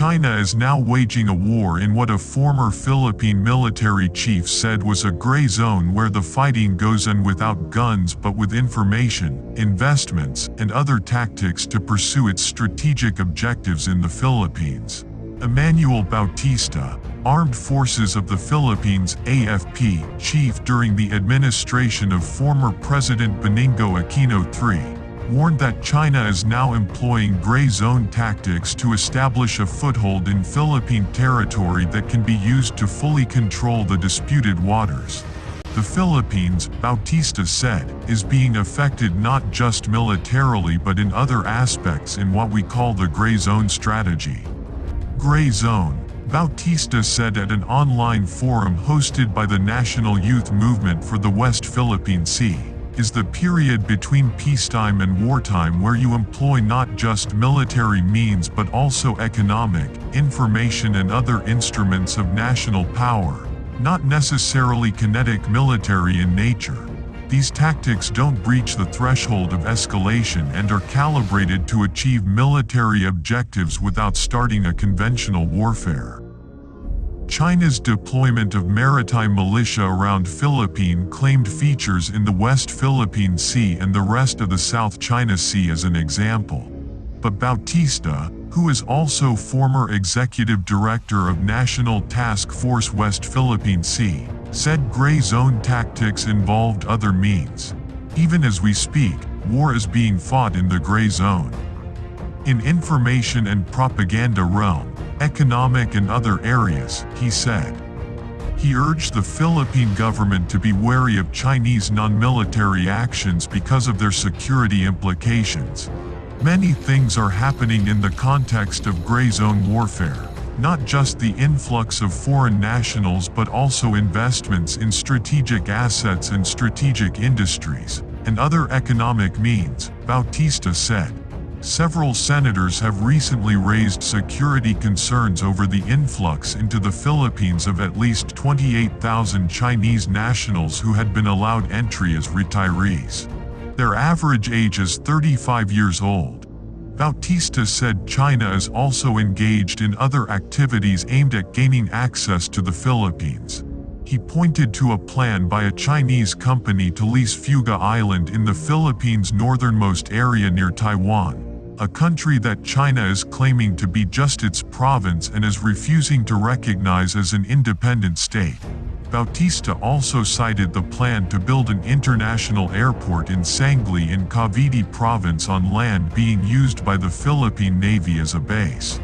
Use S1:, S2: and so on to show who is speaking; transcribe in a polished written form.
S1: China is now waging a war in what a former Philippine military chief said was a gray zone where the fighting goes on without guns but with information, investments, and other tactics to pursue its strategic objectives in the Philippines. Emmanuel Bautista, Armed Forces of the Philippines (AFP) chief during the administration of former President Benigno Aquino III, warned that China is now employing gray zone tactics to establish a foothold in Philippine territory that can be used to fully control the disputed waters. The Philippines, Bautista said, is being affected not just militarily but in other aspects in what we call the gray zone strategy. Gray zone, Bautista said at an online forum hosted by the National Youth Movement for the West Philippine Sea, is the period between peacetime and wartime where you employ not just military means but also economic, information and other instruments of national power, not necessarily kinetic military in nature. These tactics don't breach the threshold of escalation and are calibrated to achieve military objectives without starting a conventional warfare. China's deployment of maritime militia around Philippine claimed features in the West Philippine Sea and the rest of the South China Sea as an example. But Bautista, who is also former executive director of National Task Force West Philippine Sea, said gray zone tactics involved other means. Even as we speak, war is being fought in the gray zone. In information and propaganda realm, economic and other areas, he said. He urged the Philippine government to be wary of Chinese non-military actions because of their security implications. Many things are happening in the context of gray zone warfare, not just the influx of foreign nationals but also investments in strategic assets and strategic industries, and other economic means, Bautista said. Several senators have recently raised security concerns over the influx into the Philippines of at least 28,000 Chinese nationals who had been allowed entry as retirees. Their average age is 35 years old. Bautista said China is also engaged in other activities aimed at gaining access to the Philippines. He pointed to a plan by a Chinese company to lease Fuga Island in the Philippines' northernmost area near Taiwan, a country that China is claiming to be just its province and is refusing to recognize as an independent state. Bautista also cited the plan to build an international airport in Sangley in Cavite province on land being used by the Philippine Navy as a base.